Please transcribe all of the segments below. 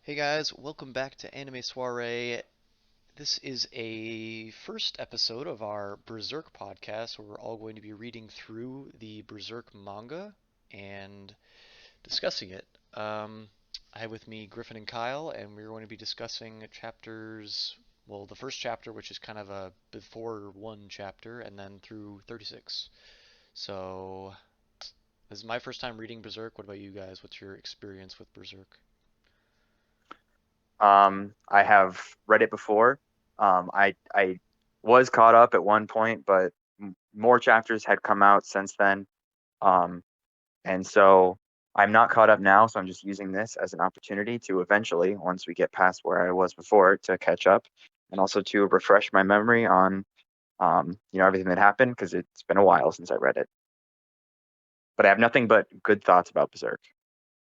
Hey guys, welcome back to Anime Soiree. This is a first episode of our Berserk podcast where we're all going to be reading through the Berserk manga and discussing it. I have with me Griffin and Kyle, and we're going to be discussing chapters, well, the first chapter, which is kind of a before one chapter, and then through 36. So, this is my first time reading Berserk. What about you guys? What's your experience with Berserk? I have read it before. I was caught up at one point, but more chapters had come out since then. Um, and so I'm not caught up now, so I'm just using this as an opportunity to eventually, once we get past where I was before, to catch up and also to refresh my memory on everything that happened because it's been a while since I read it. But I have nothing but good thoughts about Berserk.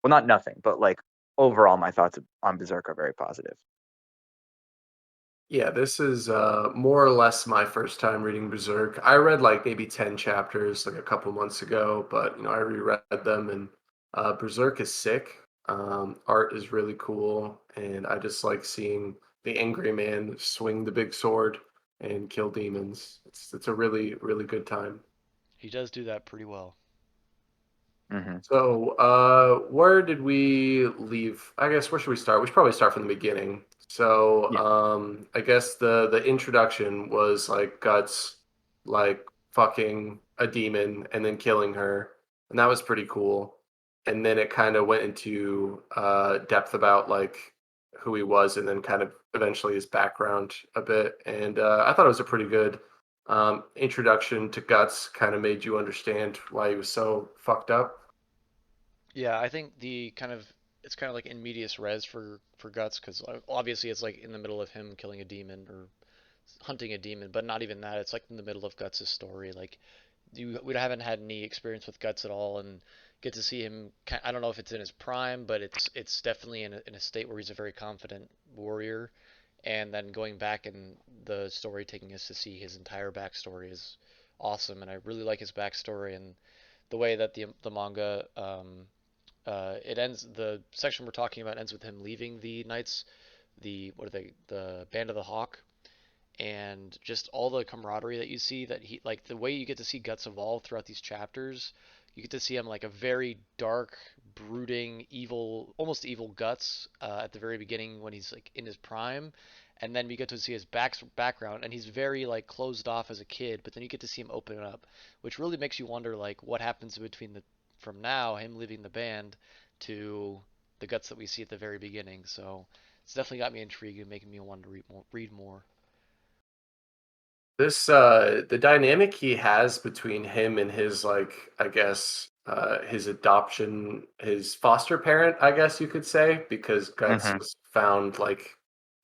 Well, not nothing, but like overall, my thoughts on Berserk are very positive. Yeah, this is more or less my first time reading Berserk. I read like maybe 10 chapters like a couple months ago, but I reread them and Berserk is sick. Art is really cool, and I just like seeing the angry man swing the big sword and kill demons. It's a really, really good time. He does do that pretty well. Hmm. So, where did we leave? I guess where should we start? We should probably start from the beginning. So, Yeah. I guess the introduction was like Guts, like fucking a demon and then killing her, and that was pretty cool. And then it kind of went into depth about like who he was, and then kind of eventually his background a bit. And I thought it was a pretty good introduction to Guts. Kind of made you understand why he was so fucked up. Yeah, I think the kind of it's kind of like in medias res for Guts because obviously it's like in the middle of him killing a demon or hunting a demon, but not even that. It's like in the middle of Guts' story. Like we haven't had any experience with Guts at all, and get to see him. I don't know if it's in his prime, but it's definitely in a state where he's a very confident warrior. And then going back and the story taking us to see his entire backstory is awesome, and I really like his backstory and the way that the manga it ends. The section we're talking about ends with him leaving the Knights, the what are they, the Band of the Hawk, and just all the camaraderie that you see. That he like the way you get to see Guts evolve throughout these chapters. You get to see him like a very dark, brooding, evil, almost evil Guts at the very beginning when he's like in his prime, and then we get to see his background, and he's very like closed off as a kid. But then you get to see him open up, which really makes you wonder like what happens between the from now him leaving the band to the Guts that we see at the very beginning. So it's definitely got me intrigued and making me want to read more. Read more. This the dynamic he has between him and his like I guess his adoption, his foster parent, I guess you could say, because Guts Hmm. was found like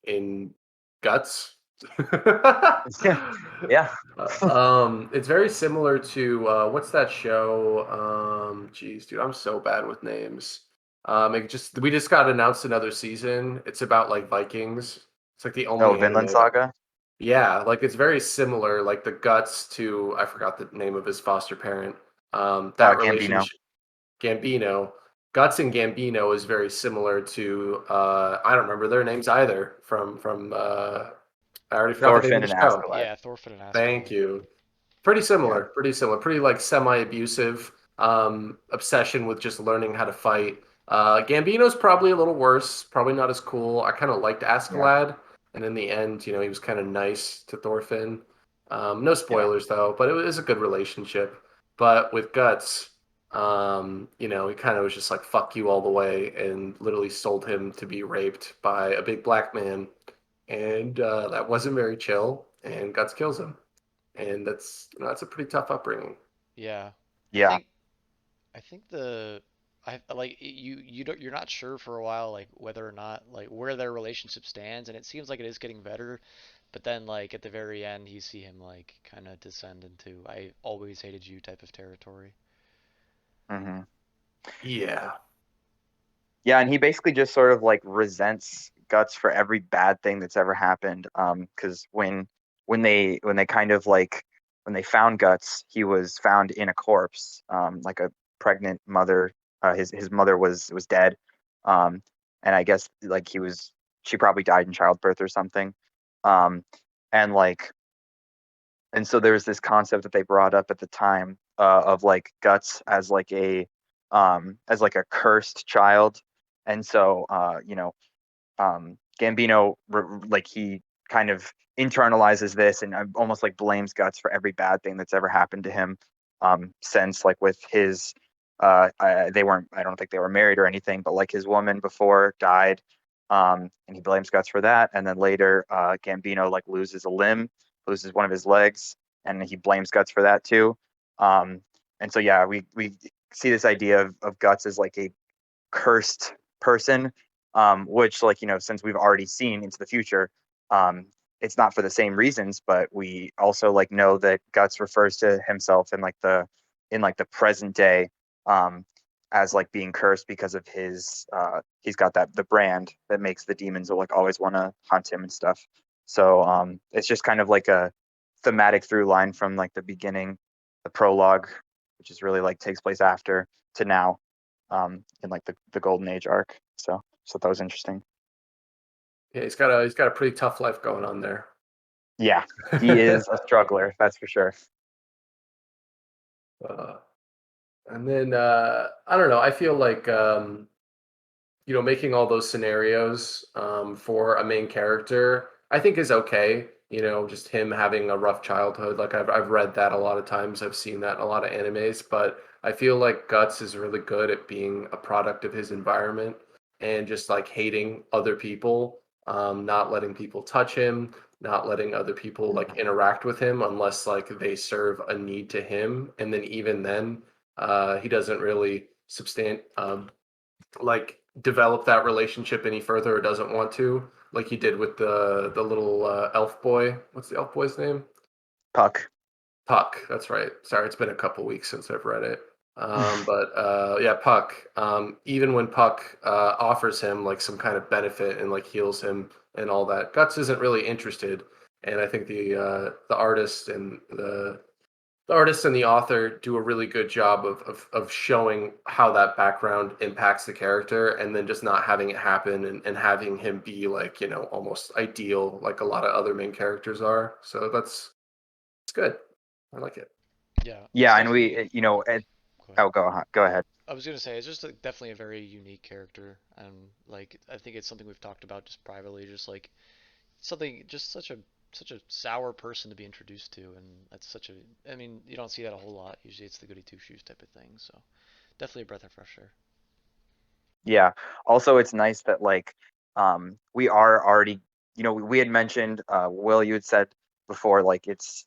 in Guts. Yeah. Yeah. It's very similar to what's that show? Geez, dude, I'm so bad with names. We just got announced another season. It's about like Vikings. It's like the Oh, only Vinland anime. Saga. Yeah, like it's very similar, like the guts to I forgot the name of his foster parent. That Gambino. relationship, Gambino, Guts and Gambino is very similar to I don't remember their names either from I already forgot the name of Thorfinn the and show. Askeladd. Yeah, Thorfinn and Thank Askeladd. you. Yeah. Pretty similar, pretty like semi-abusive obsession with just learning how to fight. Gambino's probably a little worse, probably not as cool. I kind of liked Yeah. Askeladd, and in the end, he was kind of nice to Thorfinn. No Yeah. spoilers though, but it was a good relationship. But with Guts, he kind of was just like fuck you all the way and literally sold him to be raped by a big black man, and that wasn't very chill. And Guts kills him, and that's a pretty tough upbringing. Yeah, I Yeah. think I think the I like you don't you're not sure for a while like whether or not like where their relationship stands, and it seems like it is getting better, but then like at the very end you see him like kind of descend into I always hated you type of territory. Hmm. Yeah. Yeah, and he basically just sort of like resents Guts for every bad thing that's ever happened. Because when they kind of like when they found Guts, he was found in a corpse, like a pregnant mother. His mother was dead. Um, and I guess like she probably died in childbirth or something. Um, and like and so there's this concept that they brought up at the time of like Guts as like a cursed child, and so Gambino like he kind of internalizes this and almost like blames Guts for every bad thing that's ever happened to him since like with his they weren't I don't think they were married or anything, but like his woman before died, and he blames Guts for that, and then later Gambino like loses one of his legs, and he blames Guts for that too. um and so yeah, we see this idea of Guts as like a cursed person, which like since we've already seen into the future, um, it's not for the same reasons, but we also like know that Guts refers to himself in like the present day, um, as like being cursed because of his he's got that the brand that makes the demons like always want to hunt him and stuff. So it's just kind of like a thematic through line from like the beginning, the prologue, which is really like takes place after, to now, in like the golden age arc. So that was interesting. Yeah, he's got a pretty tough life going on there. Yeah, he is a struggler, that's for sure. uh, and then I don't know. I feel like making all those scenarios for a main character, I think is okay. Just him having a rough childhood. Like I've read that a lot of times. I've seen that in a lot of animes, but I feel like Guts is really good at being a product of his environment and just like hating other people, not letting people touch him, not letting other people like interact with him unless like they serve a need to him. And then even then, he doesn't really like develop that relationship any further or doesn't want to, like he did with the little elf boy. What's the elf boy's name? Puck. Puck. That's right. Sorry, it's been a couple weeks since I've read it. But yeah, Puck. Even when Puck offers him like some kind of benefit and like heals him and all that, Guts isn't really interested. And I think the artist and the artist and the author do a really good job of showing how that background impacts the character and then just not having it happen and having him be like, almost ideal like a lot of other main characters are. So that's it's good. I like it. Yeah, it's Yeah, and definitely. Go ahead. oh, go ahead. I was gonna say it's just like, definitely a very unique character, and like I think it's something we've talked about just privately, just like something, just such a sour person to be introduced to, and that's such a. I mean, you don't see that a whole lot. Usually, it's the goody two shoes type of thing. So definitely a breath of fresh air. Yeah. Also, it's nice that like we are already, we had mentioned Will, you had said before like it's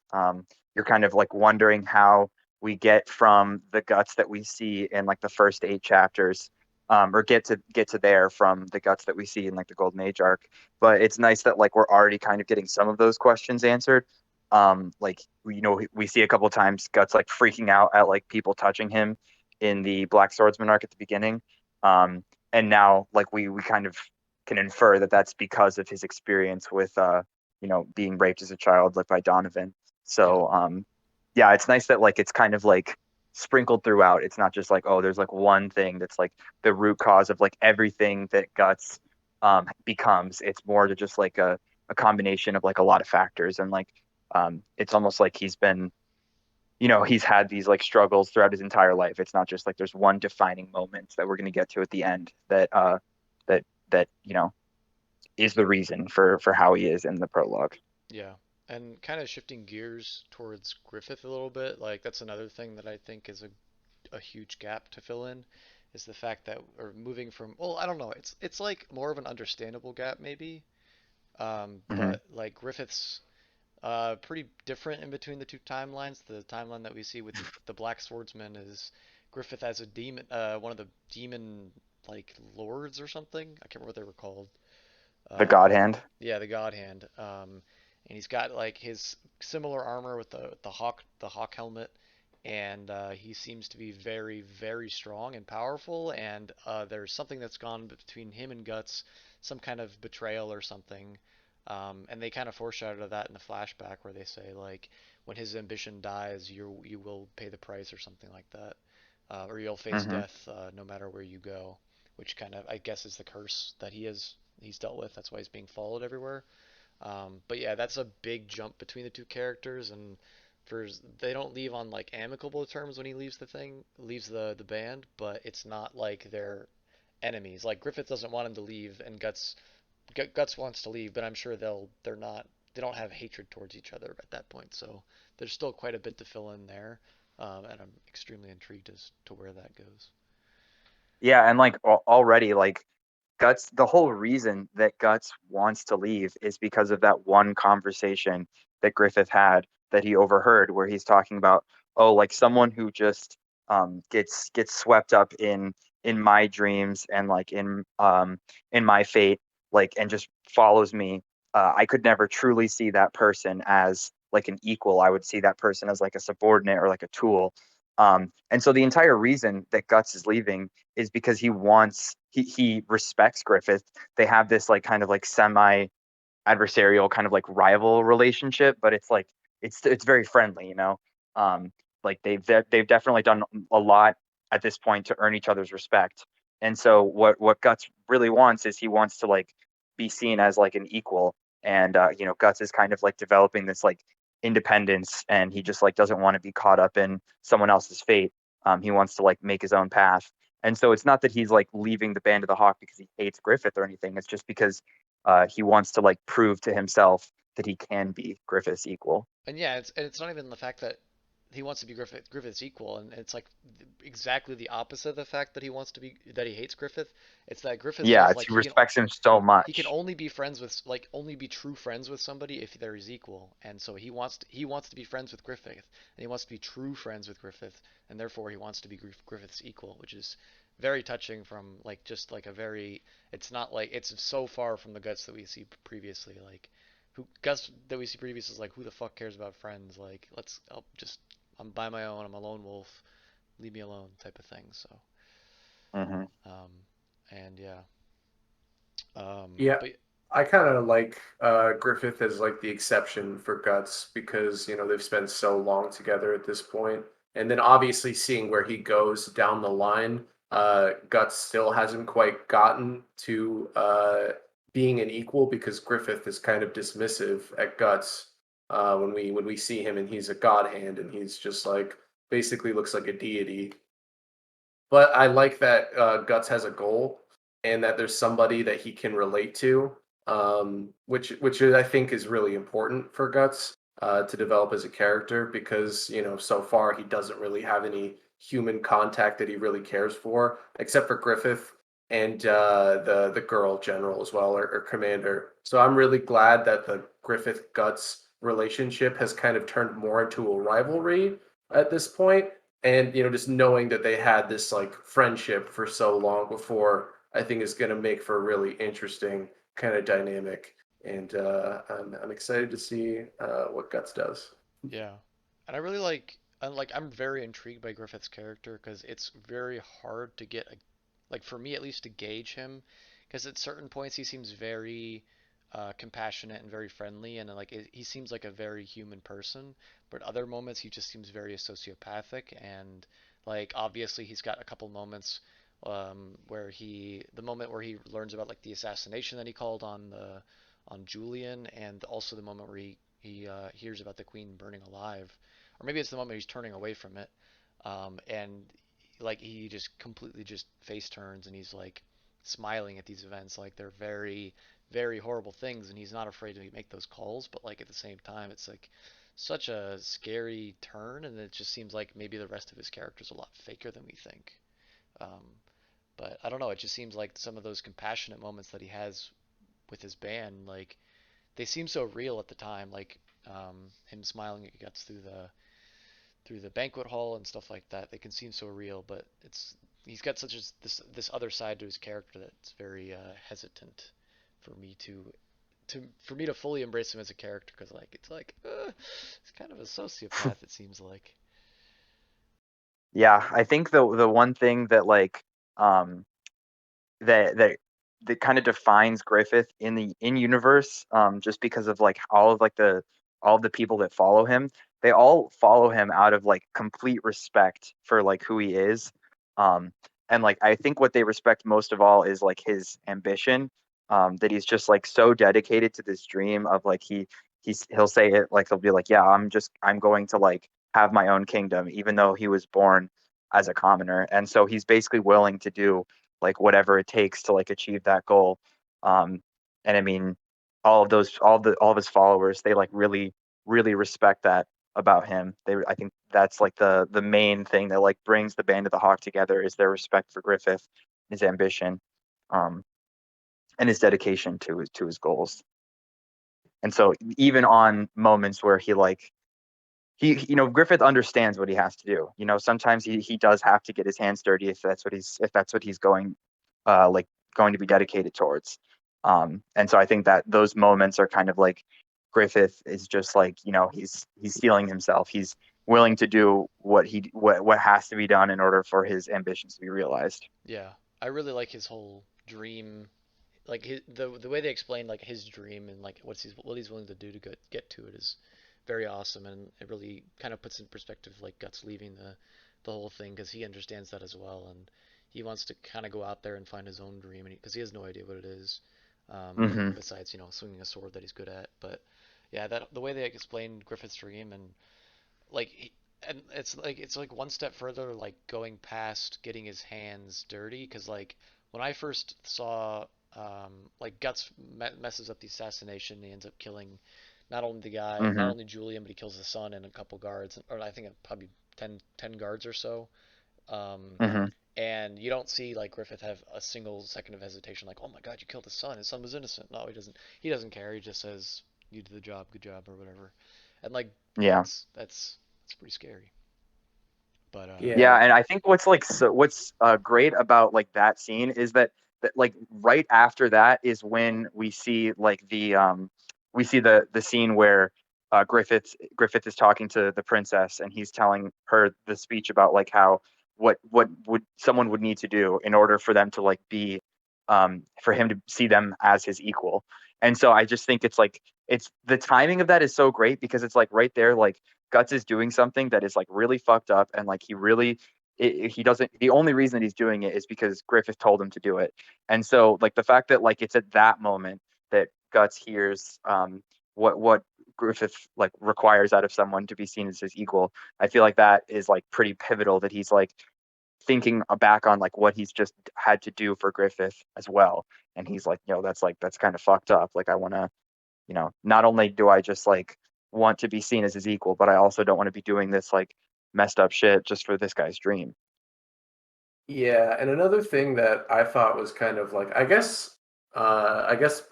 you're kind of like wondering how we get from the Guts that we see in like the first 8 chapters, or get to there from the Guts that we see in like the Golden Age arc. But it's nice that like we're already kind of getting some of those questions answered. Like we see a couple of times Guts like freaking out at like people touching him in the Black Swordsman arc at the beginning. Um, and now like we kind of can infer that that's because of his experience with being raped as a child like by Donovan. Yeah, So yeah, it's nice that like it's kind of like sprinkled throughout. It's not just like, oh, there's like one thing that's like the root cause of like everything that Guts becomes. It's more to just like a combination of like a lot of factors, and like it's almost like he's had these like struggles throughout his entire life. It's not just like there's one defining moment that we're going to get to at the end that is the reason for how he is in the prologue. yeah, and kind of shifting gears towards Griffith a little bit. Like that's another thing that I think is a huge gap to fill in, is the fact that we're moving from. Well, I don't know. It's like more of an understandable gap maybe. Hmm. But like Griffith's pretty different in between the two timelines. The timeline that we see with the Black Swordsman is Griffith as a demon, one of the demon like lords or something. I can't remember what they were called. The Um, God Hand. yeah, the God Hand. And he's got like his similar armor with the hawk helmet, and he seems to be very very strong and powerful. And there's something that's gone between him and Guts, some kind of betrayal or something. And they kind of foreshadow that in the flashback where they say like when his ambition dies, you will pay the price or something like that, or you'll face Hmm. death no matter where you go. which kind of I guess is the curse that he's dealt with. That's why he's being followed everywhere. But yeah, that's a big jump between the two characters, and for they don't leave on like amicable terms when he leaves leaves the band, but it's not like they're enemies. Like Griffith doesn't want him to leave, and Guts wants to leave, but I'm sure they don't have hatred towards each other at that point. So there's still quite a bit to fill in there, and I'm extremely intrigued as to where that goes. Yeah, and like already like Guts, the whole reason that Guts wants to leave is because of that one conversation that Griffith had that he overheard where he's talking about, oh, like someone who just gets swept up in my dreams and like in my fate, like, and just follows me. I could never truly see that person as like an equal. I would see that person as like a subordinate or like a tool. And so the entire reason that Guts is leaving is because he respects Griffith. They have this like kind of like semi adversarial kind of like rival relationship, but it's like it's very friendly, you know. Um, like they've definitely done a lot at this point to earn each other's respect. And so what Guts really wants is he wants to like be seen as like an equal. And you know, Guts is kind of like developing this like independence, and he just like doesn't want to be caught up in someone else's fate. He wants to like make his own path. And so it's not that he's like leaving the Band of the Hawk because he hates Griffith or anything. It's just because he wants to like prove to himself that he can be Griffith's equal. And yeah, it's not even the fact that he wants to be Griffith's equal, and it's like exactly the opposite of the fact that he hates Griffith. It's that Griffith Yeah, feels it's, like he respects him so he can much. only be friends with only be true friends with somebody if they're his equal, and so he wants to be friends with Griffith, and he wants to be true friends with Griffith, and therefore he wants to be Griffith's equal, which is very touching from like just like a very it's not like it's so far from the Guts that we see previously, like who Gus that we see previously is like who the fuck cares about friends, like I'm by my own, I'm a lone wolf, leave me alone type of thing. So Hmm. um and yeah Yeah, but I kind of like Griffith as like the exception for Guts because they've spent so long together at this point, and then obviously seeing where he goes down the line, Guts still hasn't quite gotten to being an equal because Griffith is kind of dismissive at Guts when we see him and he's a god hand and he's just like basically looks like a deity. But I like that Guts has a goal and that there's somebody that he can relate to, which I think is really important for Guts to develop as a character because so far he doesn't really have any human contact that he really cares for, except for Griffith and the girl general as well, or commander. So I'm really glad that the Griffith Guts relationship has kind of turned more into a rivalry at this point, and just knowing that they had this like friendship for so long before, I think is going to make for a really interesting kind of dynamic, and I'm excited to see what Guts does. yeah, and I'm very intrigued by Griffith's character because it's very hard to like for me at least to gauge him because at certain points he seems very compassionate and very friendly and like he seems like a very human person, but other moments he just seems very sociopathic and like obviously he's got a couple moments where the moment where he learns about like the assassination that he called on Julian, and also the moment where he hears about the queen burning alive, or maybe it's the moment he's turning away from it, and like he just completely just face turns and he's like smiling at these events like they're very very horrible things, and he's not afraid to make those calls, but like at the same time it's like such a scary turn, and it just seems like maybe the rest of his character's a lot faker than we think. Um, but I don't know. It just seems like some of those compassionate moments that he has with his band, like they seem so real at the time, like him smiling at guts through the banquet hall and stuff like that. They can seem so real, but he's got such this other side to his character that's very hesitant for me to fully embrace him as a character because like it's like he's kind of a sociopath. It seems like. Yeah, I think the one thing that like um that that kind of defines Griffith in the in universe, just because of like all of the people that follow him, they all follow him out of like complete respect for like who he is. Um, And like I think what they respect most of all is like his ambition, that he's just like so dedicated to this dream of like he'll say it like he'll be like, yeah, I'm going to like have my own kingdom, even though he was born as a commoner. And so he's basically willing to do like whatever it takes to like achieve that goal. Um, and I mean, all of his followers, they like really respect that about him. I think that's like the main thing that like brings the Band of the Hawk together is their respect for Griffith, his ambition, um, and his dedication to his goals. And so even on moments where he like Griffith understands what he has to do. Sometimes he does have to get his hands dirty if that's what he's like going to be dedicated towards. And so I think that those moments are kind of like Griffith is just like, he's steeling himself. He's willing to do what has to be done in order for his ambitions to be realized. Yeah, I really like his whole dream, like the way they explain like his dream and like what he's willing to do to get to it is very awesome, and it really kind of puts in perspective like Guts leaving the whole thing because he understands that as well, and he wants to kind of go out there and find his own dream, and because he has no idea what it is, Hmm. besides swinging a sword that he's good at. But yeah, that the way they explained Griffith's dream and like and it's like one step further, like going past getting his hands dirty, because like when I first saw like Guts messes up the assassination, he ends up killing not only the guy, not Hmm. only Julian, but he kills the son and a couple guards, or I think probably ten guards or so. Um, Hmm. and you don't see like Griffith have a single second of hesitation, like, oh my God, you killed his son. His son was innocent. No, he doesn't. He doesn't care. He just says, "You did the job. Good job," or whatever. And like, yeah, Yeah. that's pretty scary. But Yeah, Yeah. and I think what's great about like that scene is that like right after that is when we see the scene where Griffith is talking to the princess and he's telling her the speech about like how what would someone would need to do in order for them to like be for him to see them as his equal. And so I just think it's the timing of that is so great because it's like right there like Guts is doing something that is like really fucked up, and like he doesn't. The only reason that he's doing it is because Griffith told him to do it. And so like the fact that like it's at that moment that Guts hears what Griffith like requires out of someone to be seen as his equal, I feel like that is like pretty pivotal. That he's like thinking back on like what he's just had to do for Griffith as well, and he's like, that's kind of fucked up. Like I want to not only do I just like want to be seen as his equal, but I also don't want to be doing this like messed up shit just for this guy's dream. Yeah, and another thing that I thought was kind of like, I guess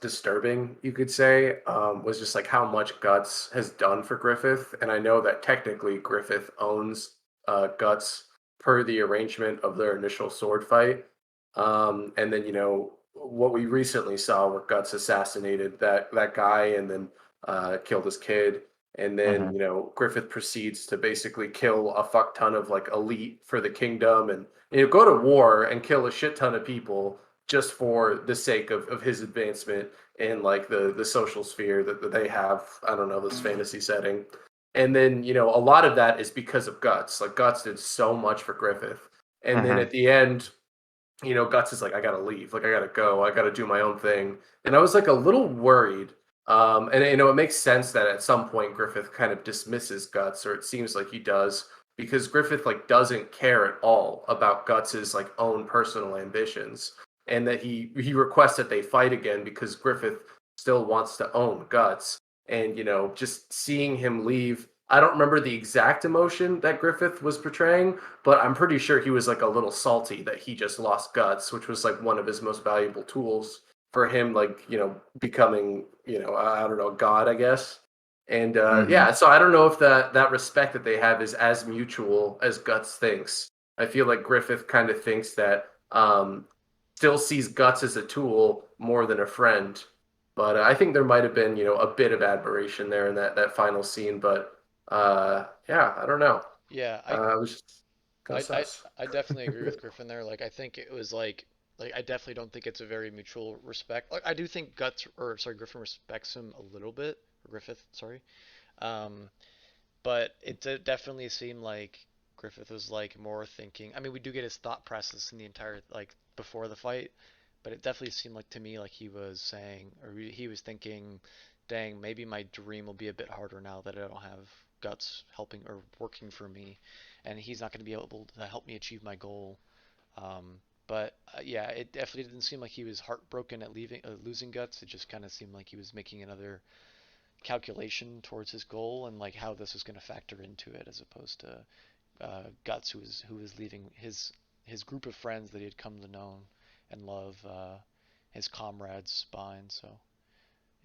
disturbing, you could say, was just like how much Guts has done for Griffith. And I know that technically Griffith owns Guts per the arrangement of their initial sword fight. And then, what we recently saw where Guts assassinated that guy and then killed his kid. And then, Hmm. Griffith proceeds to basically kill a fuck ton of like elite for the kingdom and go to war and kill a shit ton of people just for the sake of his advancement in like the social sphere that they have. I don't know, this fantasy setting. And then, a lot of that is because of Guts. Like Guts did so much for Griffith. And then Hmm. at the end, Guts is like, I gotta leave. Like I gotta go. I gotta do my own thing. And I was like a little worried. And it makes sense that at some point Griffith kind of dismisses Guts, or it seems like he does, because Griffith like doesn't care at all about Guts's like own personal ambitions, and that he requests that they fight again because Griffith still wants to own Guts. And just seeing him leave, I don't remember the exact emotion that Griffith was portraying, but I'm pretty sure he was like a little salty that he just lost Guts, which was like one of his most valuable tools for him, like, becoming, I don't know, God, I guess. And Hmm. yeah, so I don't know if that respect that they have is as mutual as Guts thinks. I feel like Griffith kind of thinks that still sees Guts as a tool more than a friend. But I think there might have been, a bit of admiration there in that final scene. But yeah, I don't know. yeah, It was just kind of I, I, sus. I definitely agree with Griffin there. Like, I think it was like I definitely don't think it's a very mutual respect. Like, I do think Griffin respects him a little bit, or Griffith, sorry. Um, but it definitely seemed like Griffith was like more thinking. I mean, we do get his thought process in the entire like before the fight, but it definitely seemed like to me like he was saying or he was thinking, "Dang, maybe my dream will be a bit harder now that I don't have Guts helping or working for me, and he's not going to be able to help me achieve my goal." But yeah, it definitely didn't seem like he was heartbroken at losing Guts. It just kind of seemed like he was making another calculation towards his goal and like how this was going to factor into it, as opposed to Guts, who was leaving his group of friends that he had come to know and love, his comrades behind. So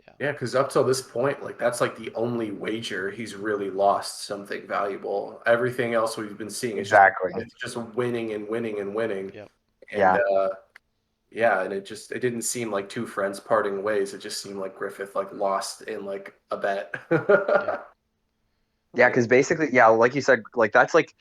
yeah, Yeah, because up till this point, like that's like the only wager he's really lost something valuable. Everything else we've been seeing is just Exactly. it's just winning and winning and winning. yep, And Yeah. yeah, and it didn't seem like two friends parting ways. It just seemed like Griffith like lost in like a bet. yep, Yeah, Yeah. because basically, yeah, like you said, like that's like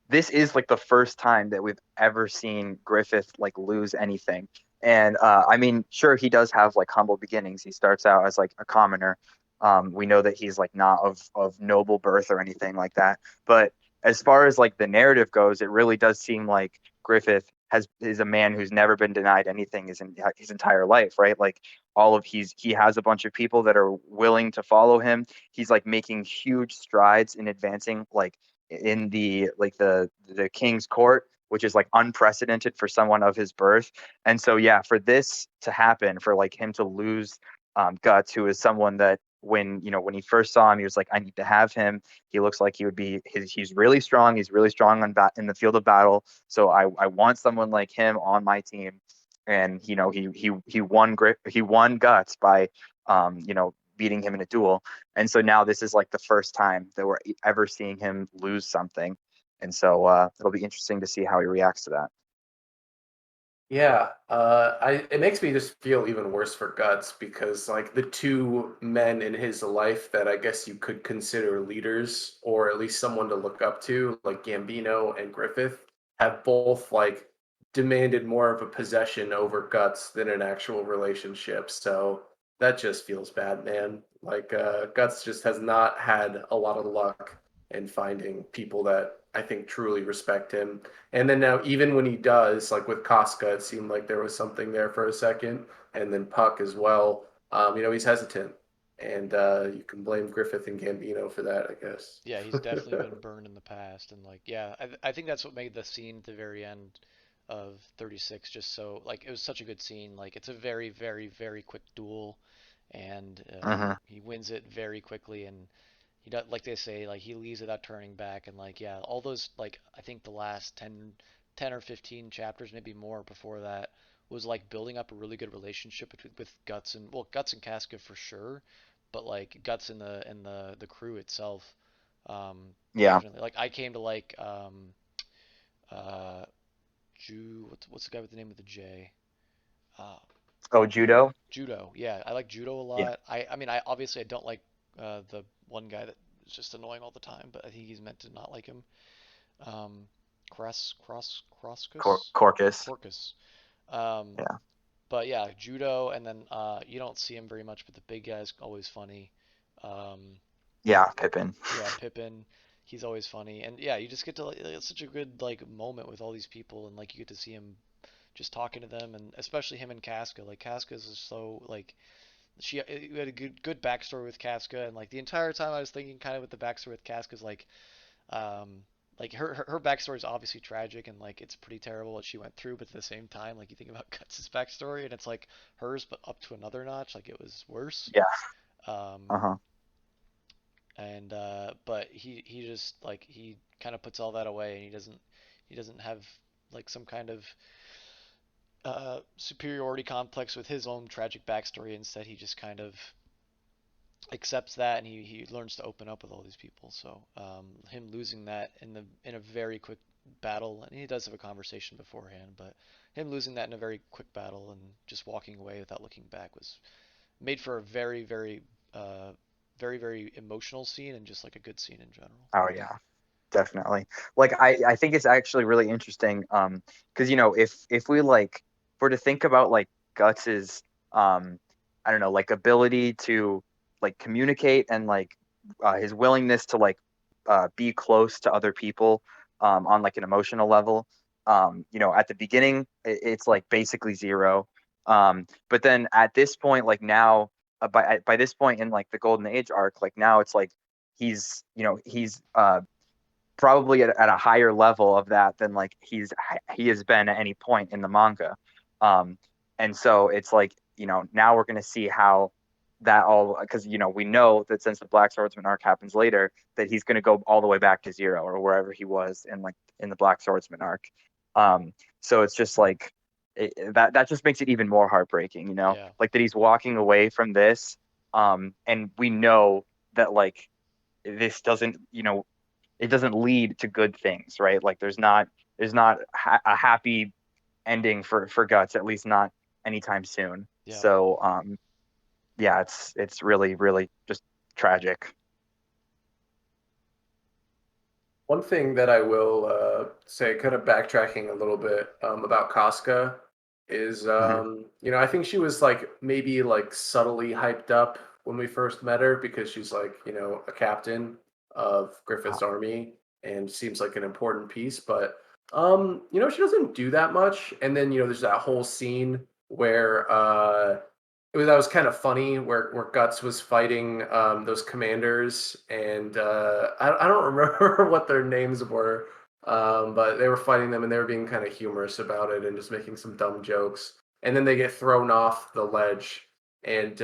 this is like the first time that we've ever seen Griffith like lose anything. And I mean, sure, he does have like humble beginnings. He starts out as like a commoner. We know that he's like not of noble birth or anything like that. But as far as like the narrative goes, it really does seem like Griffith is a man who's never been denied anything his entire life, right? Like he has a bunch of people that are willing to follow him. He's like making huge strides in advancing like in the king's court, which is like unprecedented for someone of his birth. And so yeah, for this to happen, for like him to lose Guts, who is someone that when he first saw him, he was like, I need to have him. He looks like he would be he's really strong. He's really strong in the field of battle. So I want someone like him on my team. And he won Guts by beating him in a duel. And so now this is like the first time that we're ever seeing him lose something. And so it'll be interesting to see how he reacts to that. Yeah, it makes me just feel even worse for Guts because like the two men in his life that I guess you could consider leaders or at least someone to look up to, like Gambino and Griffith, have both like demanded more of a possession over Guts than an actual relationship. So that just feels bad, man. Like Guts just has not had a lot of luck in finding people that I think truly respect him. And then now, even when he does, like with Casca, it seemed like there was something there for a second, and then Puck as well. He's hesitant, and you can blame Griffith and Gambino for that, I guess. yeah. He's definitely been burned in the past, and like yeah, I think that's what made the scene at the very end of 36 just so like it was such a good scene. Like it's a very very very quick duel, and Hmm. he wins it very quickly, and he does like they say like he leaves without turning back, and like yeah, all those like I think the last 10 or 15 chapters, maybe more before that, was like building up a really good relationship with Guts and well Guts and Casca for sure, but like Guts and the crew itself, Yeah. definitely. Like I came to like uh what's the guy with the name with the J? Uh, Oh, judo. Judo. Yeah, I like Judo a Yeah. lot. I mean I obviously I don't like the one guy that is just annoying all the time, but I think he's meant to not like him. Um, Croscus? Corcus. Corcus. Um, Yeah. but yeah, Judo, and then you don't see him very much, but the big guy's always funny. Um, Yeah. Pippin. yeah, Pippin, he's always funny, and yeah, you just get to like, it's such a good like moment with all these people, and like you get to see him just talking to them, and especially him and Casca. Like Casca's is so like we had a good backstory with Casca, and like the entire time I was thinking kind of with the backstory with Casca's um, like her backstory is obviously tragic and like it's pretty terrible what she went through, but at the same time, like you think about Guts' backstory and it's like hers, but up to another notch. Like it was worse. Yeah. Um, Uh-huh. and but he just like he kind of puts all that away and he doesn't have like some kind of superiority complex with his own tragic backstory. Instead, he just kind of accepts that and he learns to open up with all these people. So him losing that in a very quick battle, and he does have a conversation beforehand, but him losing that in a very quick battle and just walking away without looking back was made for a very very very emotional scene and just like a good scene in general. Oh yeah. Definitely. Like I think it's actually really interesting. Because if we like if we're to think about like Guts's I don't know, like ability to like communicate and like his willingness to like be close to other people. on like an emotional level. At the beginning, it's like basically zero. But then at this point, like now, by this point in like the Golden Age arc, like now it's like he's probably at a higher level of that than like he has been at any point in the manga. Um, and so it's like, now we're going to see how that all, because, we know that since the Black Swordsman arc happens later, that he's going to go all the way back to zero or wherever he was in the Black Swordsman arc. So it's just like, that just makes it even more heartbreaking, Yeah. like that he's walking away from this. And we know that like this doesn't, it doesn't lead to good things, right? Like there's not a happy ending for Guts, at least not anytime soon. Yeah. So yeah, it's really really just tragic. One thing that I will say, kind of backtracking a little bit about Casca, is Hmm. I think she was like maybe like subtly hyped up when we first met her because she's like a captain of Griffith's army and seems like an important piece, but she doesn't do that much. And then there's that whole scene where that was kind of funny where Guts was fighting those commanders, and I don't remember what their names were, but they were fighting them and they were being kind of humorous about it and just making some dumb jokes. And then they get thrown off the ledge, and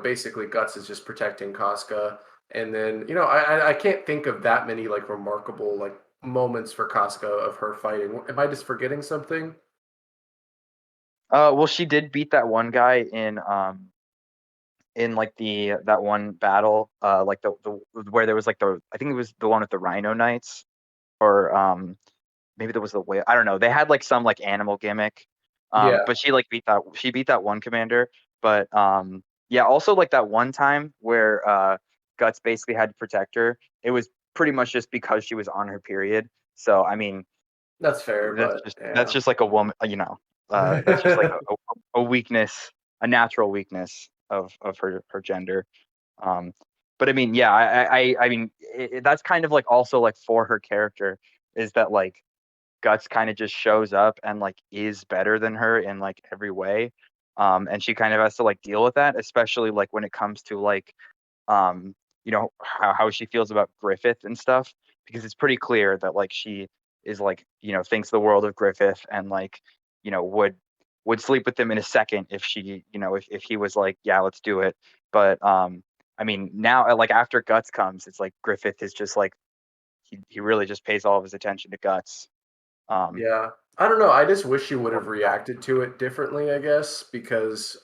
basically Guts is just protecting Casca. And then I can't think of that many like remarkable like moments for Casca of her fighting. Am I just forgetting something? Well, she did beat that one guy in like the that one battle, like the where there was like I think it was the one with the Rhino Knights, or maybe there was the whale. I don't know. They had like some like animal gimmick. Yeah, But she beat that one commander. But yeah, also like that one time where Guts basically had to protect her. It was pretty much just because she was on her period. So I mean, that's fair, that's but just that's yeah. just like a woman, that's just like a weakness, a natural weakness of her gender. Um, but I mean, yeah, I mean, that's kind of like also like for her character, is that like Guts kind of just shows up and like is better than her in like every way. And she kind of has to like deal with that, especially like when it comes to like how she feels about Griffith and stuff, because it's pretty clear that like she is like, thinks the world of Griffith, and like, would sleep with him in a second if she, if he was like, yeah, let's do it. But I mean, now like after Guts comes, it's like Griffith is just like, he really just pays all of his attention to Guts. Um, Yeah. I don't know. I just wish you would more have than Cal. reacted to it differently, I guess, because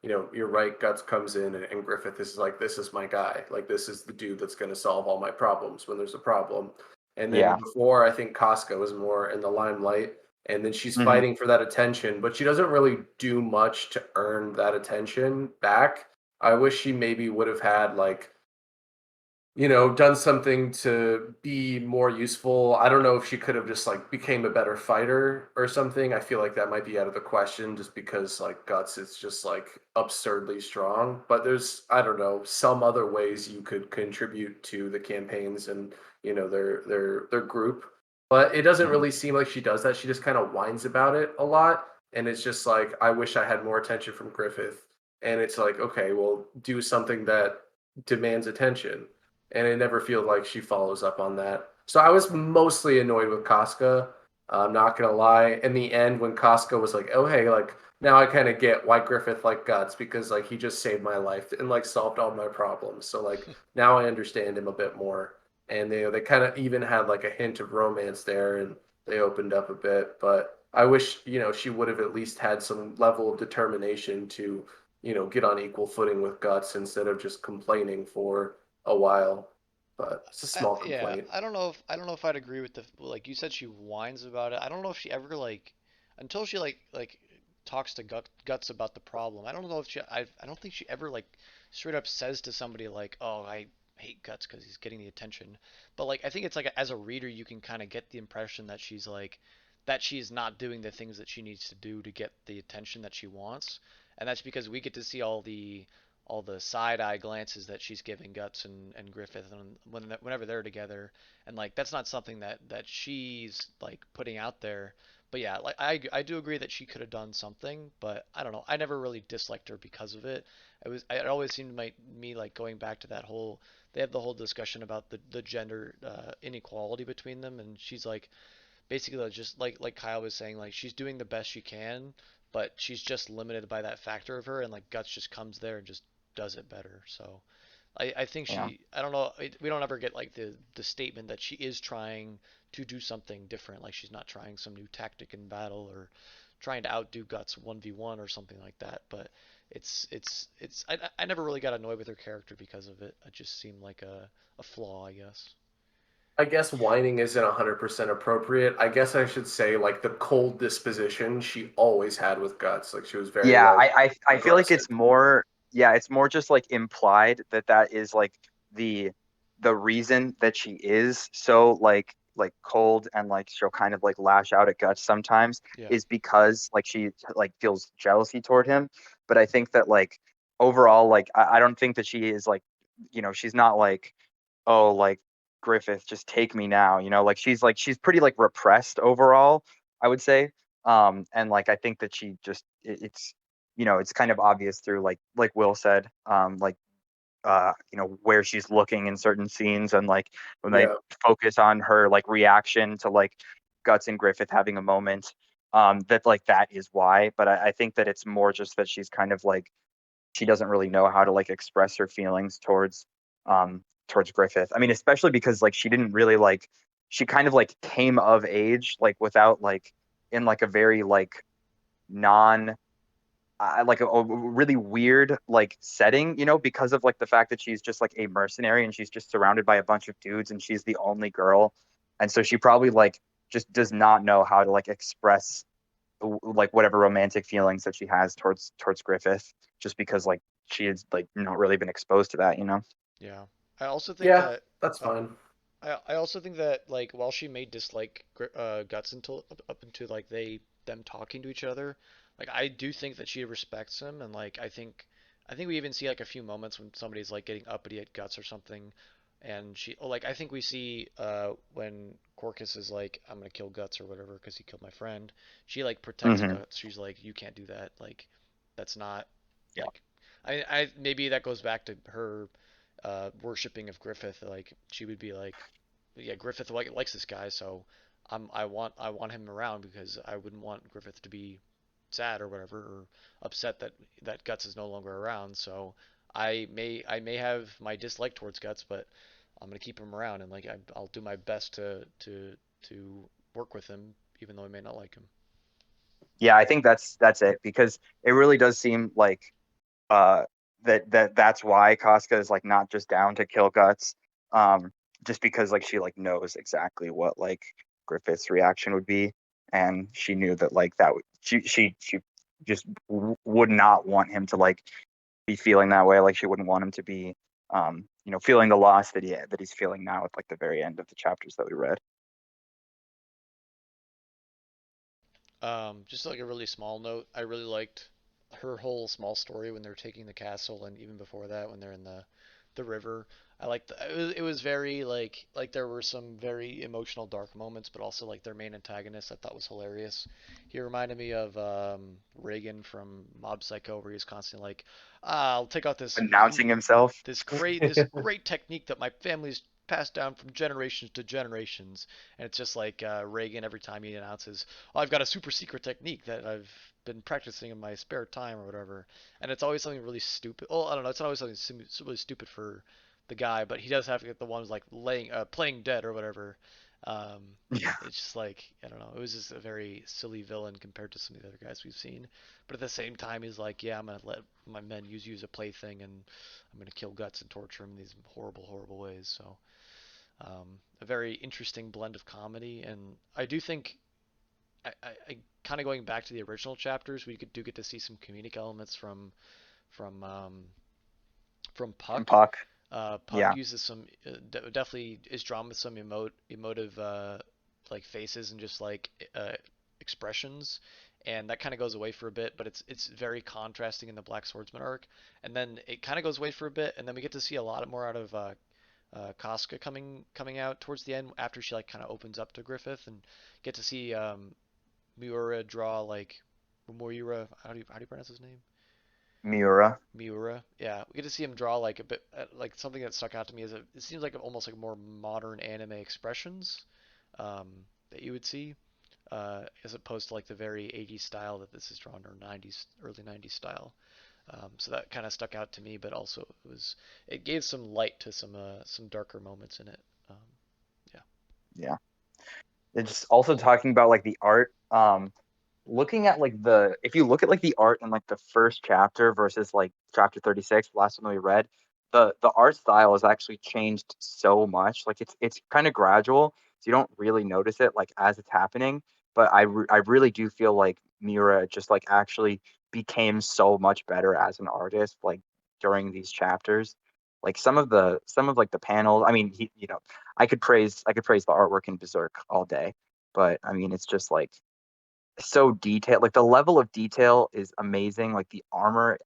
you're right, Guts comes in and Griffith is like, this is my guy. Like this is the dude that's gonna solve all my problems when there's a problem. And then Yeah. before I think Casca was more in the limelight and then she's Hmm. fighting for that attention, but she doesn't really do much to earn that attention back. I wish she maybe would have had like done something to be more useful. I don't know if she could have just like became a better fighter or something. I feel like that might be out of the question just because like Guts is just like absurdly strong. But there's I don't know some other ways you could contribute to the campaigns and their group. But it doesn't Hmm. really seem like she does that. She just kind of whines about it a lot. And it's just like, I wish I had more attention from Griffith. And it's like, okay, well, do something that demands attention and it never feels like she follows up on that. So I was mostly annoyed with Casca. I'm not gonna lie. In the end, when Casca was like, "Oh hey, like now I kind of get why Griffith like Guts because like he just saved my life and like solved all my problems." So like now I understand him a bit more, and they kind of even had like a hint of romance there, and they opened up a bit. But I wish she would have at least had some level of determination to get on equal footing with Guts instead of just complaining for a while, but it's a small Yeah, complaint. I don't know if I'd agree with the like you said she whines about it. I don't know if she ever like until she like talks to Guts about the problem. I don't know if I don't think she ever like straight up says to somebody like, "Oh, I hate Guts because he's getting the attention." But like I think it's like as a reader you can kind of get the impression that she's like that she's not doing the things that she needs to do to get the attention that she wants. And that's because we get to see all the side eye glances that she's giving Guts and Griffith and whenever they're together, and like that's not something that she's like putting out there. But yeah, like I do agree that she could have done something, but I don't know. I never really disliked her because of it. It always seemed like me like going back to that whole they had the whole discussion about the gender inequality between them, and she's like basically just like Kyle was saying, like she's doing the best she can, but she's just limited by that factor of her, and like Guts just comes there and just does it better. So I think Yeah. I don't know, we don't ever get like the statement that she is trying to do something different, like she's not trying some new tactic in battle or trying to outdo Guts 1v1 or something like that. But I never really got annoyed with her character because of it. It just seemed like a flaw, I guess. I guess whining isn't 100% appropriate. I guess I should say like the cold disposition she always had with Guts. Like she was very Yeah, like I feel like aggressive. it's more, yeah, it's more just like implied that that is like the the reason that she is so like cold and like she'll kind of like lash out at Guts sometimes Yeah. is because like she like feels jealousy toward him. But I think that like overall, like I don't think that she is like, she's not like, oh, like Griffith, just take me now, like she's pretty like repressed overall, I would say. And like I think that she just it's it's kind of obvious through like Will said, like where she's looking in certain scenes, and like when they Yeah. focus on her like reaction to like Guts and Griffith having a moment, that like that is why. But I think that it's more just that she's kind of like she doesn't really know how to like express her feelings towards Griffith. I mean, especially because like she didn't really like she kind of like came of age like without like in like a very like non like a really weird like setting, because of like the fact that she's just like a mercenary and she's just surrounded by a bunch of dudes and she's the only girl. And so she probably like just does not know how to like express like whatever romantic feelings that she has towards Griffith, just because like she has like not really been exposed to that. Yeah. I also think Yeah, that that's uh, fine. I also think that like while she may dislike Guts until up until like them talking to each other, like I do think that she respects him, and like I think we even see like a few moments when somebody's like getting uppity at Guts or something, and like I think we see when Corcus is like I'm gonna kill Guts or whatever because he killed my friend, she like protects Hmm. Guts. She's like you can't do that. Like that's not Yeah. like I maybe that goes back to her worshiping of Griffith. Like she would be like, yeah, Griffith likes this guy, so I want him around because I wouldn't want Griffith to be sad or whatever or upset that Guts is no longer around. So I may have my dislike towards Guts, but I'm gonna keep him around and like I'll do my best to work with him even though I may not like him. Yeah, I think that's it, because it really does seem like uh that's why Casca is like not just down to kill Guts, um just because like she like knows exactly what like Griffith's reaction would be, and she knew that like that would she just would not want him to like be feeling that way. Like she wouldn't want him to be feeling the loss that he's feeling now at like the very end of the chapters that we read. Just like a really small note, I really liked her whole small story when they're taking the castle, and even before that when they're in the river. I liked it was very like there were some very emotional dark moments, but also like their main antagonist I thought was hilarious. He reminded me of Reagan from Mob Psycho, where he's constantly like, I'll take out Announcing himself. this great technique that my family's passed down from generations to generations. And it's just like Reagan every time he announces, oh, I've got a super secret technique that I've been practicing in my spare time or whatever. And it's always something really stupid. Well, I don't know. It's not always something really stupid for the guy, but he does have to get the ones like playing dead or whatever. Um, Yeah. it's just like I don't know. It was just a very silly villain compared to some of the other guys we've seen. But at the same time, he's like, yeah, I'm gonna let my men use you as a plaything, and I'm gonna kill Guts and torture him in these horrible, horrible ways. So a very interesting blend of comedy, and I do think I kind of going back to the original chapters, we do get to see some comedic elements from from From Puck. Puck. Puck Yeah. uses some definitely is drawn with some emotive like faces and just like expressions, and that kind of goes away for a bit, but it's very contrasting in the Black Swordsman arc, and then it kind of goes away for a bit, and then we get to see a lot more out of Casca coming out towards the end after she like kind of opens up to Griffith, and get to see Miura draw like Moira. How do you pronounce his name? Miura. Miura. Yeah, we get to see him draw like a bit like something that stuck out to me is it seems like almost like more modern anime expressions um, that you would see as opposed to like the very 80s style that this is drawn or 90s early 90s style. So that kind of stuck out to me, but also it gave some light to some darker moments in it. Um, yeah. Yeah. It's also talking about like the art. Looking at like the if you look at like the art in like the first chapter versus like chapter 36, the last one we read, the art style has actually changed so much. Like it's kind of gradual, so you don't really notice it like as it's happening. But I really do feel like Mira just like actually became so much better as an artist like during these chapters. Like some of like the panels. I mean, I could praise the artwork in Berserk all day, but I mean, it's just like so detailed. Like the level of detail is amazing. Like the armor,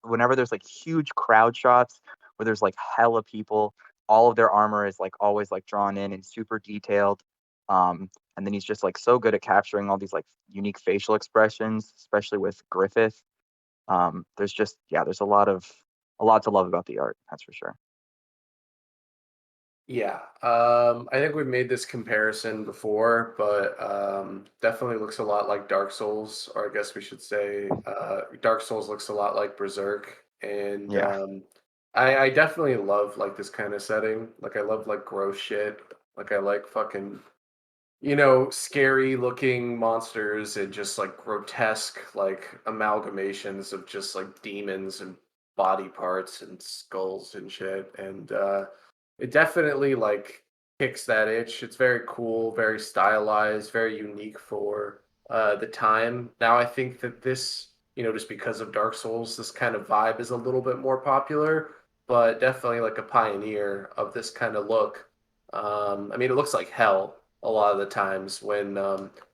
whenever there's like huge crowd shots where there's like hella people, all of their armor is like always like drawn in and super detailed. And then he's just like so good at capturing all these like unique facial expressions, especially with Griffith. There's a lot to love about the art, that's for sure. Yeah, I think we've made this comparison before, but definitely looks a lot like Dark Souls, or I guess we should say Dark Souls looks a lot like Berserk, and Yeah. I definitely love like this kind of setting. Like I love like gross shit. Like I like fucking scary looking monsters and just like grotesque like amalgamations of just like demons and body parts and skulls and shit. And it definitely like kicks that itch. It's very cool, very stylized, very unique for the time. Now I think that this, just because of Dark Souls, this kind of vibe is a little bit more popular, but definitely like a pioneer of this kind of look. I mean, it looks like hell a lot of the times when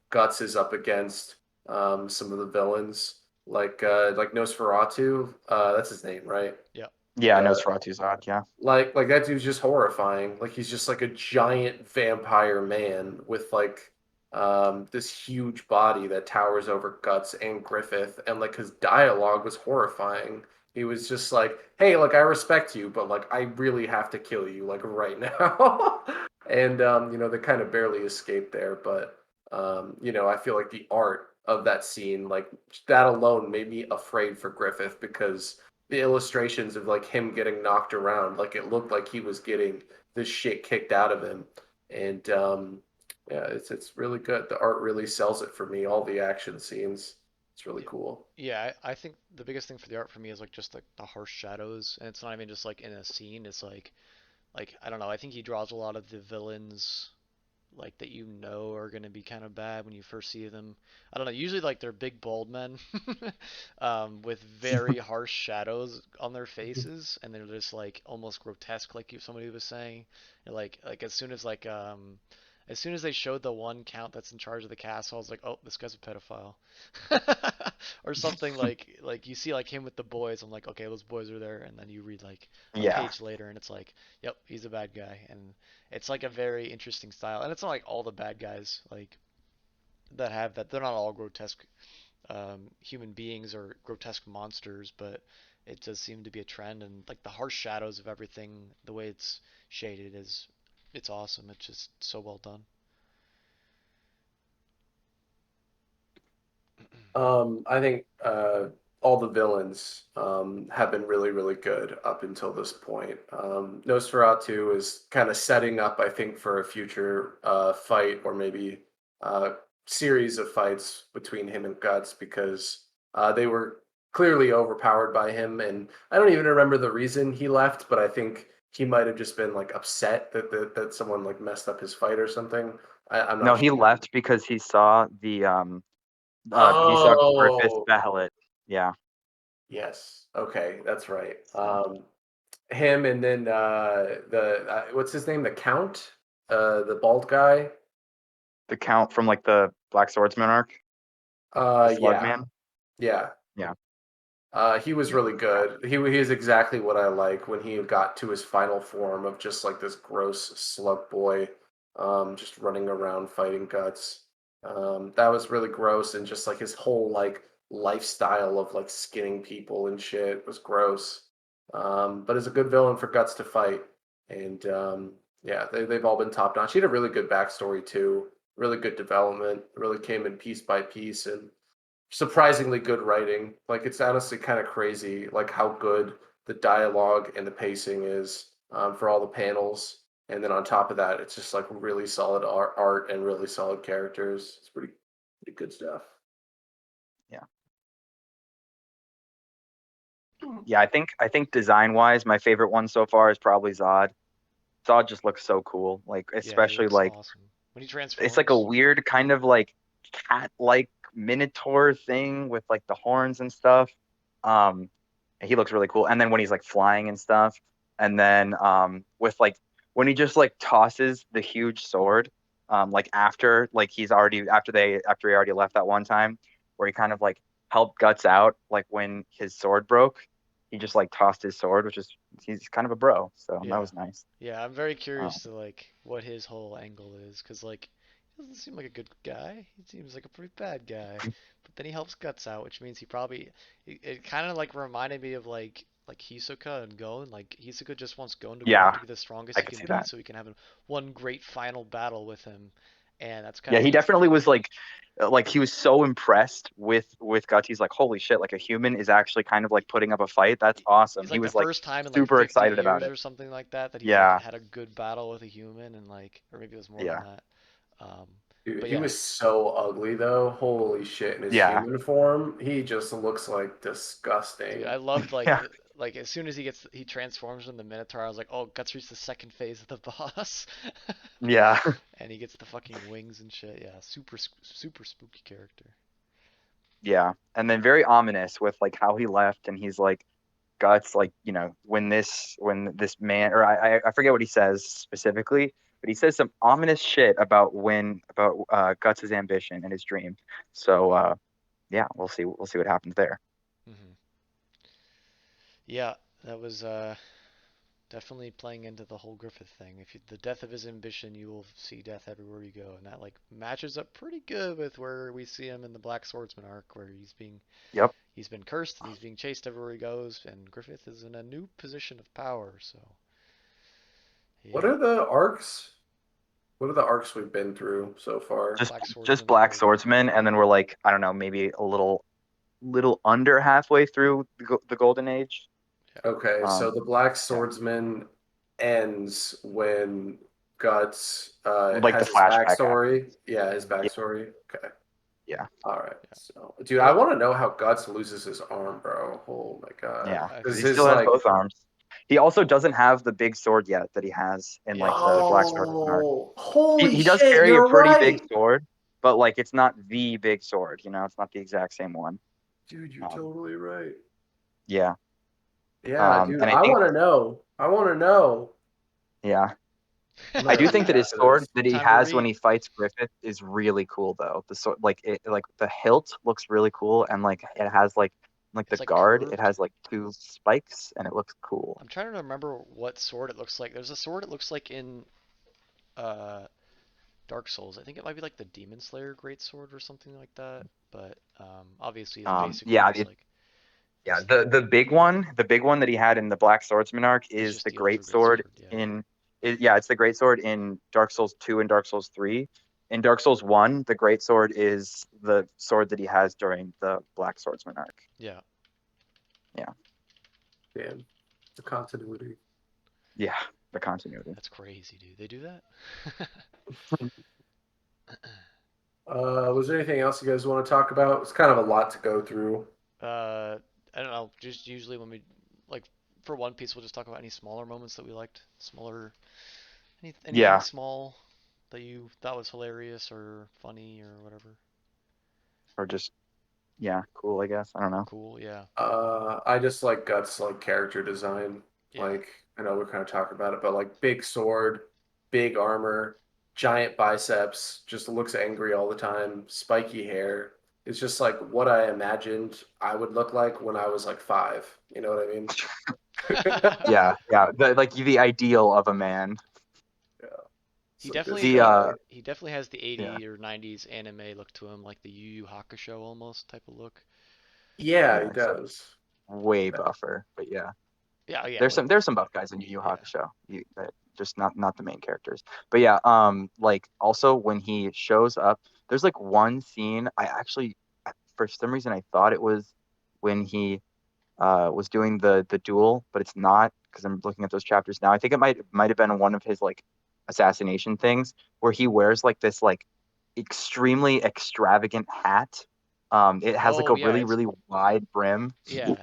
Guts is up against some of the villains, like Nosferatu. That's his name, right? Yeah. Yeah, Uh, Nosferatu's odd, yeah. like that dude's just horrifying. Like he's just like a giant vampire man with like this huge body that towers over Guts and Griffith, and like his dialogue was horrifying. He was just like, "Hey, like I respect you, but like I really have to kill you like right now." And they kind of barely escaped there, but I feel like the art of that scene, like that alone made me afraid for Griffith because the illustrations of like him getting knocked around, like it looked like he was getting this shit kicked out of him. And yeah, it's really good. The art really sells it for me. All the action scenes, it's really cool. Yeah, I think the biggest thing for the art for me is like just like the harsh shadows, and it's not even just like in a scene. It's like I don't know. I think he draws a lot of the villains like that are going to be kind of bad when you first see them. I don't know. Usually like they're big bald men with very harsh shadows on their faces, and they're just like almost grotesque, like somebody was saying. And, like as soon as they showed the one count that's in charge of the castle, I was like, oh, this guy's a pedophile, or something like you see like him with the boys. I'm like, okay, those boys are there, and then you read like a Yeah. page later, and it's like, yep, he's a bad guy, and it's like a very interesting style, and it's not like all the bad guys like that have that. They're not all grotesque human beings or grotesque monsters, but it does seem to be a trend. And like the harsh shadows of everything, the way it's shaded it's awesome. It's just so well done. I think all the villains have been really, really good up until this point. Nosferatu is kind of setting up, I think, for a future fight or maybe uh, series of fights between him and Guts because they were clearly overpowered by him. And I don't even remember the reason he left, but I think he might have just been like upset that someone like messed up his fight or something. I'm No, not he sure. left because he saw Griffith Oh, Behelit. Yeah. yes. Okay, that's right. Him and then the what's his name? The Count, the bald guy. The Count from like the Black Swordsman arc. the Slug Yeah, Man. yeah. Yeah, He was yeah, really good. He is exactly what I like when he got to his final form of just like this gross slug boy, just running around fighting guts. That was really gross, and just like his whole like lifestyle of like skinning people and shit was gross. But is a good villain for guts to fight, and yeah, they've all been top notch. He had a really good backstory too, really good development. Really came in piece by piece, and surprisingly good writing. Like it's honestly kind of crazy, like how good the dialogue and the pacing is for all the panels. And then on top of that, it's just like really solid art and really solid characters. It's pretty good stuff. yeah. Yeah, I think design wise, my favorite one so far is probably Zod. Zod just looks so cool. Like Yeah, he especially looks like awesome when he it's like a transforms. weird kind of like cat-like minotaur thing with like the horns and stuff. Um, he looks really cool. And then when he's like flying and stuff, and then with like when he just like tosses the huge sword, like after like he's already after he already left that one time where he kind of like helped Guts out, like when his sword broke, he just like tossed his sword, which is he's kind of a bro, so that Yeah. was nice. Yeah, I'm very Um, curious to like what his whole angle is, cause like he doesn't seem like a good guy. He seems like a pretty bad guy. But then he helps Guts out, which means he probably it kind of like reminded me of like Hisoka and Gon. Like Hisoka just wants Gon to grow up yeah, to be the strongest I he could can see be, that. so he can have one great final battle with him. And that's kind Yeah, of he like definitely was like he was so impressed with Guts. He's like, holy shit, like a human is actually kind of like putting up a fight. That's awesome. it's He like the was like first time in like super 50 excited about years it. or something like that that he's like Yeah, had a good battle with a human and like or maybe it was more than yeah, that. Um, Dude, but he yeah, was so ugly though. Holy shit! In his yeah, human form, he just looks like dude, disgusting. I loved yeah, like as soon as he transforms in the Minotaur, I was like, oh, Guts reached the second phase of the boss, yeah, and he gets the fucking wings and shit. Yeah, super spooky character. yeah. And then very ominous with like how he left, and he's like Guts, like when this man, or I forget what he says specifically, but he says some ominous shit about when about Guts's ambition and his dream. So yeah, we'll see what happens there. Hmm. Yeah, that was definitely playing into the whole Griffith thing. If you, the death of his ambition, you will see death everywhere you go, and that like matches up pretty good with where we see him in the Black Swordsman arc, where Yep. he's been cursed and he's being chased everywhere he goes, and Griffith is in a new position of power. So What yeah, are the arcs? What are the arcs we've been through so far? just Black just Swordsman, Black Golden Age. Swordsman, and then we're like I don't know, maybe a little under halfway through the Golden Age. Yeah, Okay, so Um, the Black yeah, Swordsman ends when Guts like the has his flashback happens. backstory. Yeah, his hmm Yeah, backstory. Okay. yeah, All right. yeah. So, dude, I Well, want to know how Guts loses his arm, bro. Oh my God. yeah, I because Because he think his still has like, both arms. He also doesn't have the big sword yet that he has in yeah, like he doesn't the have the Black sword. Swordsman arc. oh, He holy he does shit, carry a you're pretty big right. sword, but like it's not the big sword. It's not the exact same one. Dude, you're Um, totally right. yeah. Yeah, dude, And I I think want to know. I want to know. yeah. I'm I gonna do have to think that his react to sword this. that he Time to has when read. he fights Griffith is really cool though. The sword like the hilt looks really cool and like it has like the It's like guard, it curved. has like two spikes and it looks cool. I'm trying to remember what sword it looks like. There's a sword it looks like in uh, Dark Souls. I think it might be like the Demon Slayer Great Sword or something like that. But obviously, his basic one Yeah, is like yeah, is the big one that he had in the Black Swordsman arc is is just the the Ultra Great Great Sword Sword. Yeah. yeah, it's the Great Sword in Dark Souls 2 and Dark Souls 3. In Dark Souls 1, the Great Sword is the sword that he has during the Black Swordsman arc. Yeah. Yeah. Damn, the continuity. Yeah, the continuity. That's crazy, dude. They do that? Was there anything else you guys want to talk about? It's kind of a lot to go through. uh, I don't know. Just usually when we like for One Piece, we'll just talk about any smaller moments that we liked. Smaller, anything Yeah, small that you thought was hilarious or funny or whatever, or just yeah, cool, I guess. I don't or know. cool. Yeah. I just like Guts like character design. Yeah. Like I know we're kind of talking about it, but like big sword, big armor, giant biceps, just looks angry all the time, spiky hair. It's just like what I imagined I would look like when I was like 5. You know what I mean? Yeah, yeah. Like the ideal of a man. Yeah. He So definitely this The guy. he definitely has the yeah, 80s or 90s anime look to him, like the Yu Yu Hakusho almost type of look. Yeah, he yeah, except does. way buffer. But yeah. Yeah, yeah, There's way some buffer. buff guys in Yu Yu Yeah. Hakusho. That just not the main characters. But yeah, like also when he shows up, there's like one scene I actually for some reason I thought it was when he was doing the duel, but it's not because I'm looking at those chapters now. I think it might have been one of his like assassination things where he wears like this like extremely extravagant hat. It has like Oh a yeah, really it's really wide brim, yeah.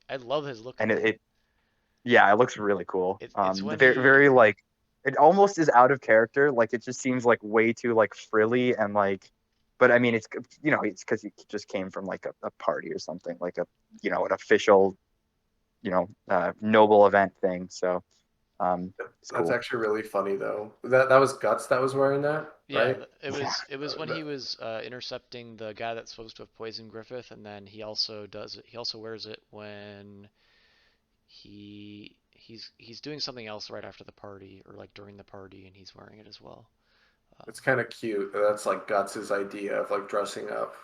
I love his look and in that. yeah, it looks really cool. It's when Very he very like it almost is out of character. Like it just seems like way too like frilly and like. But I mean, it's it's because he just came from like a party or something, like a an official noble event thing. So it's That's cool. actually really funny though. That was Guts that was wearing that, yeah, right? Yeah. it was when he That, was intercepting the guy that's supposed to have poisoned Griffith, and then he also does it. He also wears it when he's doing something else right after the party or like during the party, and he's wearing it as well. Um, it's kind of cute. That's like Guts's idea of like dressing up.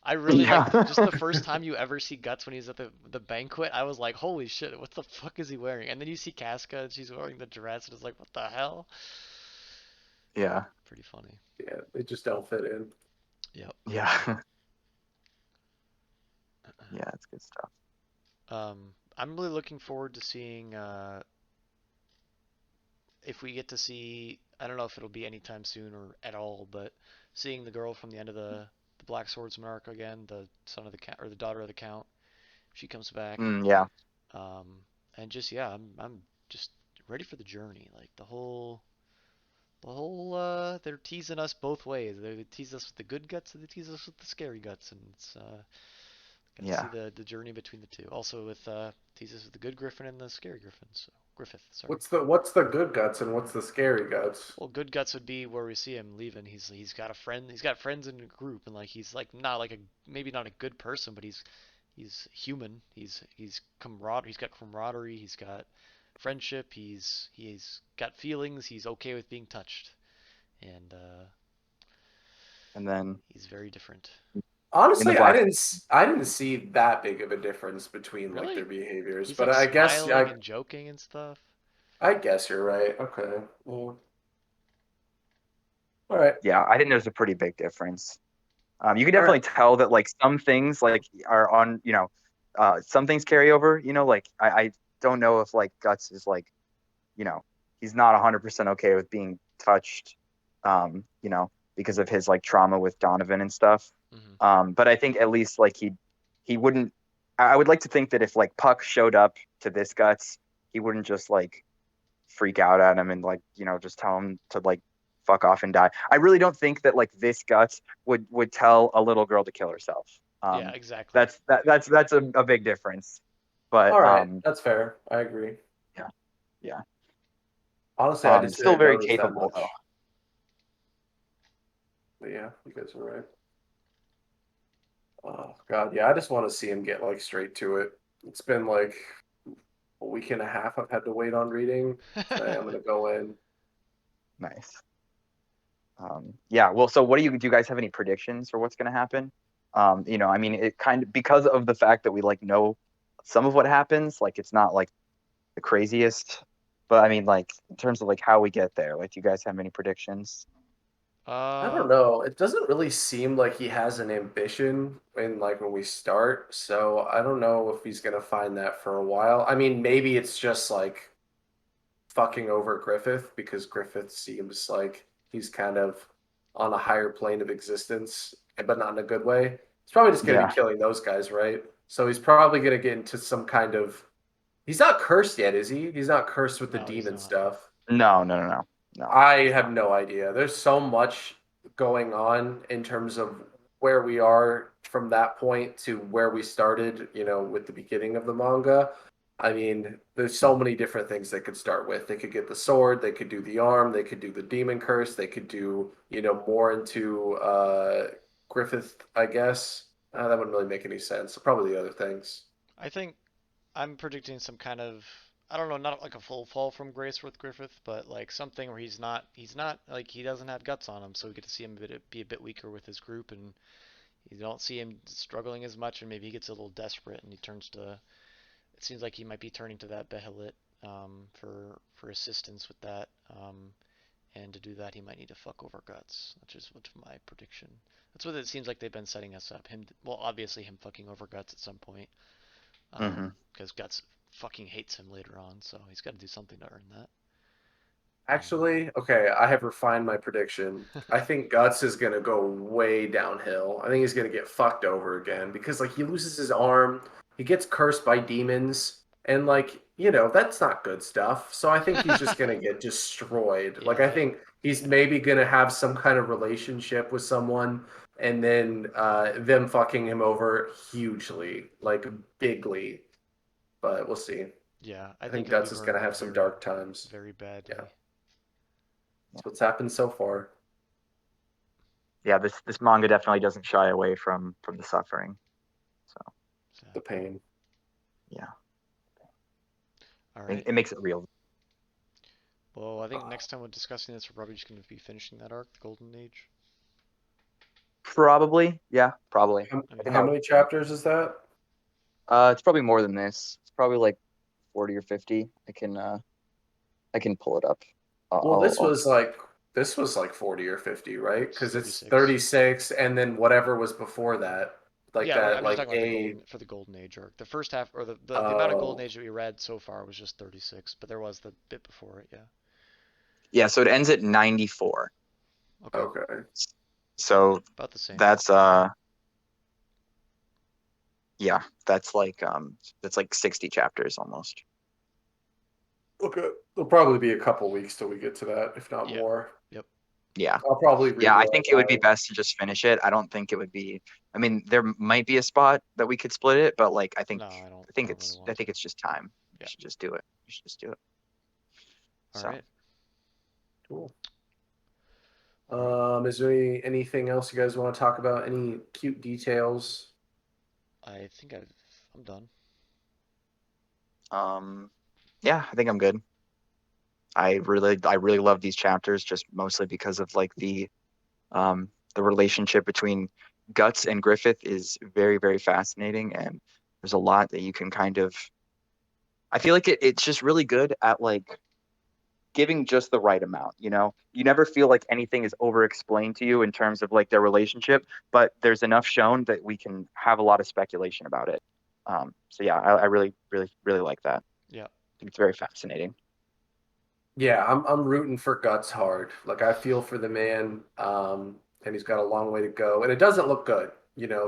I really like Yeah. just the first time you ever see Guts when he's at the banquet. I was like, holy shit, what the fuck is he wearing? And then you see Casca and she's wearing the dress, and it's like, what the hell? Yeah. Pretty funny. Yeah, they just don't fit in. Yep. Yeah. Yeah, it's good stuff. I'm really looking forward to seeing if we get to see. I don't know if it'll be anytime soon or at all, but seeing the girl from the end of the Black Swordsman arc again, the son of the count or the daughter of the count. She comes back. Yeah. And just yeah, I'm just ready for the journey. Like the whole they're teasing us both ways. They tease us with the good guts and they tease us with the scary guts, and it's got to see Yeah. the journey between the two. Also with tease us with the good Griffin and the scary Griffin. So Griffith, sorry. What's the good Guts and what's the scary Guts? Well, good guts would be where we see him leaving. He's got a friend. He's got friends in a group, and like he's like not like a maybe not a good person, but he's human. He's camaraderie. He's got camaraderie. He's got friendship. He's got feelings. He's okay with being touched, and And then he's very different. in the Honestly, black. I didn't see that big of a difference between like their Really, behaviors, he's but like I guess smiling and joking and stuff. I guess you're right. Okay. Well, all right. Yeah, I think there's a pretty big difference. You can All right. definitely tell that like some things like are on, some things carry over, like I don't know if like Guts is like, you know, he's not 100% okay with being touched, because of his like trauma with Donovan and stuff. Hmm. But I think at least like he wouldn't, I would like to think that if like Puck showed up to this Guts, he wouldn't just like freak out at him and like just tell him to like fuck off and die. I really don't think that like this Guts would tell a little girl to kill herself. Yeah, Um, exactly. that's a big difference. But All right. That's fair. I agree. yeah, yeah. Honestly, I just Still didn't very notice that capable though. much. But yeah, you guys are right. Oh God, yeah, I just want to see him get like straight to it. It's been like a week and a half I've had to wait on reading. Today I'm gonna go in. Nice. Yeah. Well, so what do you guys have any predictions for what's going to happen? I mean, it kind of because of the fact that we like know some of what happens, like it's not like the craziest, but I mean, like in terms of like how we get there, like do you guys have any predictions? I don't uh, know. It doesn't really seem like he has an ambition in like when we start, so I don't know if he's gonna find that for a while. I mean, maybe it's just like fucking over Griffith because Griffith seems like he's kind of on a higher plane of existence, but not in a good way. He's probably just going to be Yeah. killing those guys, right? So he's probably going to get into some kind of. He's not cursed yet, is he? He's not cursed with the no, he's demon not. stuff. No, no, no, no, no. I He's have not. no idea. There's so much going on in terms of where we are from that point to where we started, with the beginning of the manga. I mean, there's so many different things they could start with. They could get the sword, they could do the arm, they could do the demon curse, they could do, more into Griffith, I guess. That wouldn't really make any sense. So probably the other things. I think I'm predicting some kind of, I don't know, not like a full fall from grace with Griffith, but like something where he's not like he doesn't have guts on him, so we get to see him be a bit weaker with his group, and you don't see him struggling as much, and maybe he gets a little desperate and he turns to. It seems like he might be turning to that Behelit for assistance with that. And to do that, he might need to fuck over Guts, which is what's my prediction. That's what it seems like they've been setting us up. Well, obviously him fucking over Guts at some point, Hmm. because Guts fucking hates him later on, so he's got to do something to earn that. Actually, okay, I have refined my prediction. I think Guts is gonna go way downhill. I think he's gonna get fucked over again because like he loses his arm, he gets cursed by demons, and like, that's not good stuff. So I think he's just gonna get destroyed. Like I Yeah, think he's maybe gonna have some kind of relationship with someone and then them fucking him over hugely, like bigly. But we'll see. yeah. I I think think he'll be Guts is burned gonna have some very, dark times. very Yeah. badly. That's what's happened so far. Yeah, this manga definitely doesn't shy away from the suffering. So The Sad. pain. yeah, All right. it makes it real. Well, I think next time we're discussing this, we're probably just going to be finishing that arc, the Golden Age. Probably, yeah, probably. How, I I think mean, how that would many be fun. chapters is that? It's probably more than this. It's probably like 40 or 50. I can pull it up. Well, this I'll was like 40 or 50, right? it's Because it's 36. 36 and then whatever was before that. Like Yeah, that I'm just like talking about a the Golden Age arc. The first half, or the amount of Golden oh, Age that we read so far was just 36, but there was the bit before it. Yeah. Yeah, so it ends at 94. Okay. okay. So About the same. that's yeah, that's like 60 chapters almost. Okay. It'll probably be a couple weeks till we get to that, if not Yeah. more. Yep. Yeah. I'll probably Yeah, read I what think it would be I best to just finish it. I don't think it would be. I mean, there might be a spot that we could split it, but like No, I don't. I think I don't really I want to. think it's just time. You Yeah. should just do it. You should just do it. All So, right. cool. All right. Is there anything else you guys want to talk about? Any cute details? I think I'm done. um, yeah, I think I'm good. I really love these chapters just mostly because of like the relationship between Guts and Griffith is very, very fascinating, and there's a lot that you can kind of. I feel like it's just really good at like giving just the right amount, you know? You never feel like anything is over explained to you in terms of like their relationship, but there's enough shown that we can have a lot of speculation about it. So yeah, I really, really, really like that. I Yeah. think it's very fascinating. Yeah, I'm rooting for Guts hard. Like I feel for the man, and he's got a long way to go. And it doesn't look good,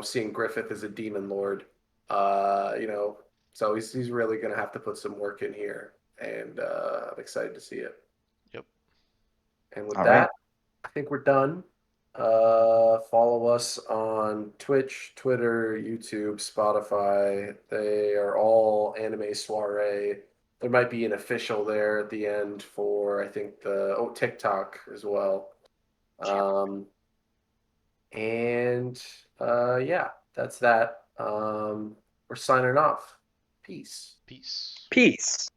seeing Griffith as a demon lord. You know, so he's really gonna have to put some work in here, and I'm excited to see it. Yep. And with All right. that, I think we're done. Follow us on Twitch, Twitter, YouTube, Spotify. They are all Anime Soiree. There might be an official there at the end for I think the TikTok as well. Um, and yeah, that's that. We're signing off. Peace. Peace. Peace.